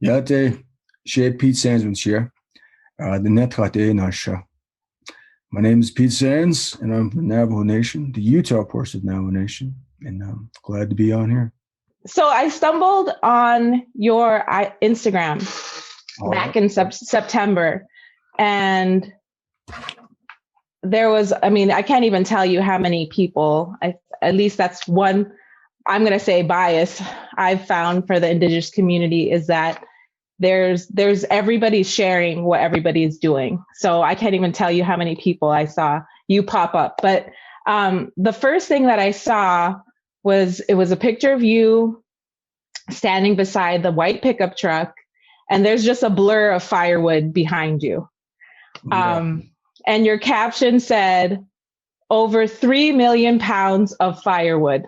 Ja, det är Pete Sands here. The Netkate Nasha. My name is Pete Sands, and I'm from Navajo Nation, the Utah portion of Navajo Nation, and I'm glad to be on here. So I stumbled on your Instagram back in September, and there was, I can't even tell you how many people, at least that's one, I'm going to say bias I've found for the Indigenous community is that there's everybody's sharing what everybody's doing. So I can't even tell you how many people I saw you pop up. But the first thing that I saw was a picture of you standing beside the white pickup truck, and there's just a blur of firewood behind you. Yeah. And your caption said, "Over 3 million pounds of firewood,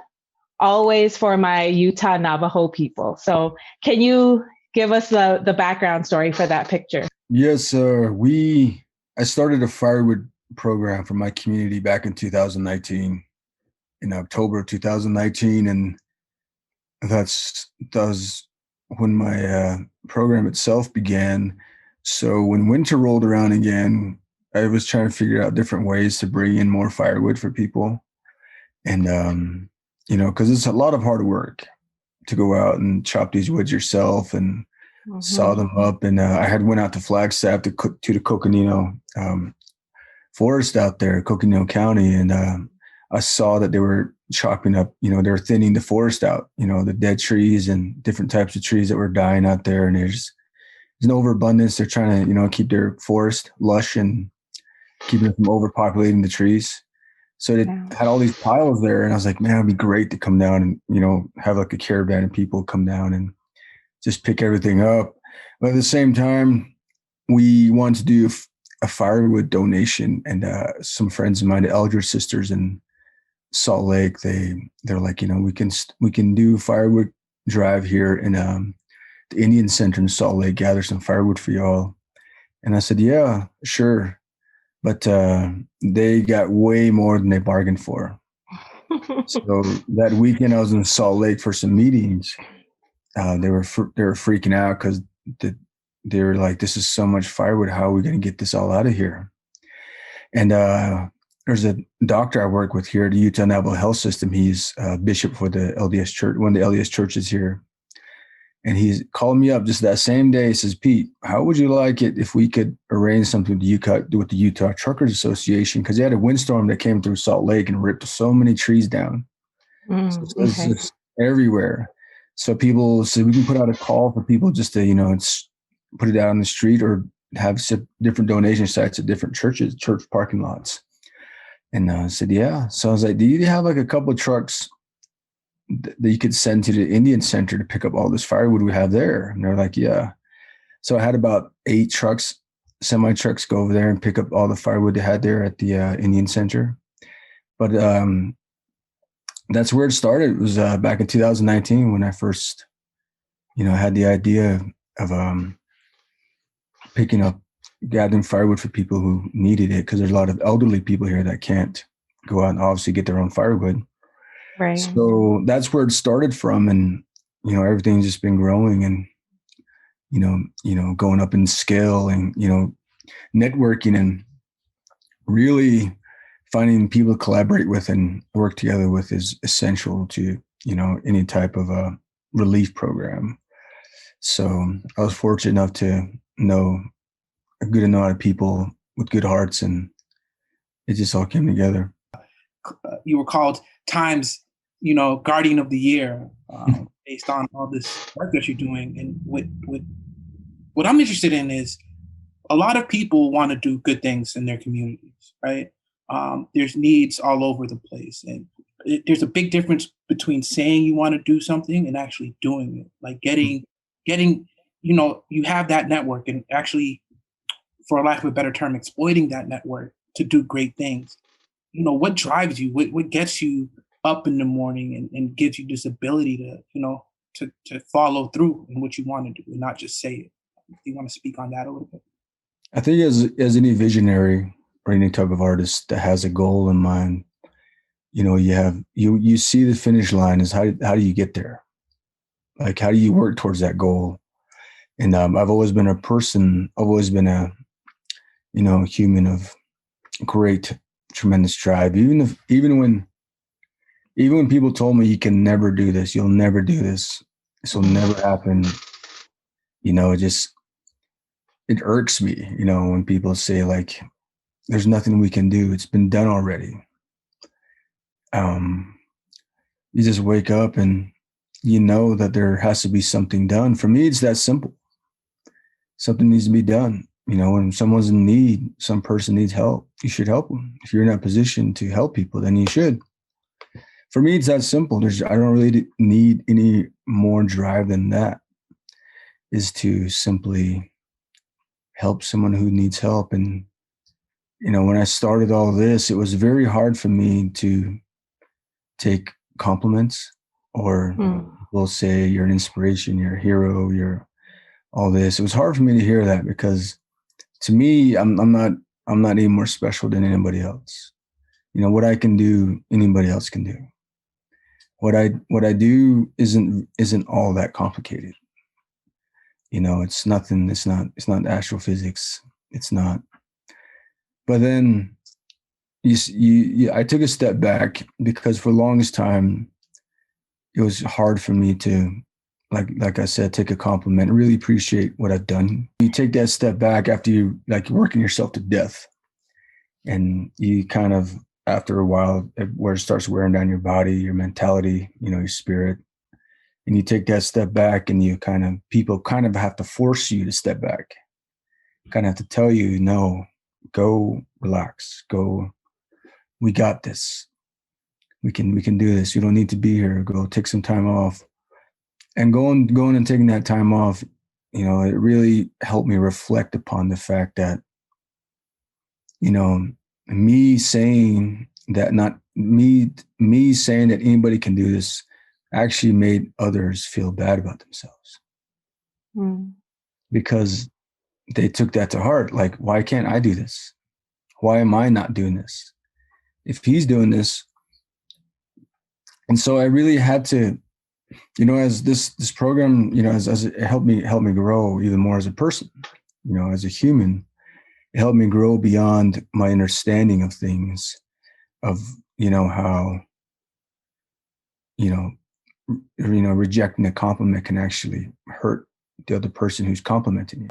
always for my Utah Navajo people." So can you give us the background story for that picture? Yes, I started a firewood program for my community back in 2019, in October of 2019, and that was when my program itself began. So when winter rolled around again, I was trying to figure out different ways to bring in more firewood for people. And, because it's a lot of hard work to go out and chop these woods yourself and saw them up. And I had went out to Flagstaff to the Coconino forest out there, Coconino County. And I saw that they were chopping up, they were thinning the forest out, the dead trees and different types of trees that were dying out there. And there's an overabundance. They're trying to, keep their forest lush and keeping it from overpopulating the trees. So it had all these piles there, and I was like, man, it'd be great to come down and, have like a caravan of people come down and just pick everything up. But at the same time, we wanted to do a firewood donation, and some friends of mine, the Elder Sisters in Salt Lake, they're like, we can do firewood drive here in the Indian Center in Salt Lake, gather some firewood for y'all. And I said, yeah, sure. But they got way more than they bargained for. So that weekend I was in Salt Lake for some meetings. They were freaking out because they were like, this is so much firewood. How are we going to get this all out of here? And there's a doctor I work with here at the Utah Navajo Health System. He's bishop for the LDS church, one of the LDS churches here. And he called me up just that same day. He says, Pete, how would you like it if we could arrange something with the Utah Truckers Association? Because they had a windstorm that came through Salt Lake and ripped so many trees down. So it's just everywhere. So people said, we can put out a call for people just to, put it out on the street or have different donation sites at different church parking lots. And I said, yeah. So I was like, do you have like a couple of trucks that you could send to the Indian Center to pick up all this firewood we have there? And they're like, yeah. So I had about 8 trucks, semi trucks, go over there and pick up all the firewood they had there at the Indian Center. But that's where it started. It was back in 2019 when I first, had the idea of gathering firewood for people who needed it, because there's a lot of elderly people here that can't go out and obviously get their own firewood. Right. So that's where it started from. And, everything's just been growing and, going up in scale and, networking and really finding people to collaborate with and work together with is essential to, any type of a relief program. So I was fortunate enough to know a good amount of people with good hearts, and it just all came together. You were called Time's, Guardian of the Year, based on all this work that you're doing. And what I'm interested in is a lot of people want to do good things in their communities, right? There's needs all over the place. And there's a big difference between saying you want to do something and actually doing it. Like getting, you have that network and actually, for lack of a better term, exploiting that network to do great things. What drives you? What gets you up in the morning and gives you this ability to, to follow through in what you want to do and not just say it? Do you want to speak on that a little bit? I think as any visionary or any type of artist that has a goal in mind, you see the finish line is how do you get there? Like, how do you work towards that goal? And I've always been I've always been a, human of great, tremendous drive. Even when people told me you can never do this, you'll never do this, this will never happen, it irks me, when people say like, there's nothing we can do. It's been done already. You just wake up and you know that there has to be something done. For me, it's that simple. Something needs to be done. When someone's in need, some person needs help, you should help them. If you're in a position to help people, then you should. For me, it's that simple. I don't really need any more drive than that, is to simply help someone who needs help. And, when I started all this, it was very hard for me to take compliments or people say you're an inspiration, you're a hero, you're all this. It was hard for me to hear that, because to me, I'm not any more special than anybody else. What I can do, anybody else can do. What I do isn't all that complicated. It's nothing. It's not astrophysics. It's not. But then I took a step back, because for the longest time, it was hard for me to, like I said, take a compliment, really appreciate what I've done. You take that step back after you working yourself to death, and you kind of, after a while, where it starts wearing down your body, your mentality, your spirit, and you take that step back, and people kind of have to force you to step back, kind of have to tell you, no, go relax, go, we got this. We can do this. You don't need to be here. Go take some time off. And going and taking that time off, it really helped me reflect upon the fact that, me saying that me saying that anybody can do this actually made others feel bad about themselves. Because they took that to heart. Like, why can't I do this? Why am I not doing this? If he's doing this. And so I really had to, as this program, as it helped me grow even more as a person, as a human, it helped me grow beyond my understanding of things, of, how, rejecting a compliment can actually hurt the other person who's complimenting you.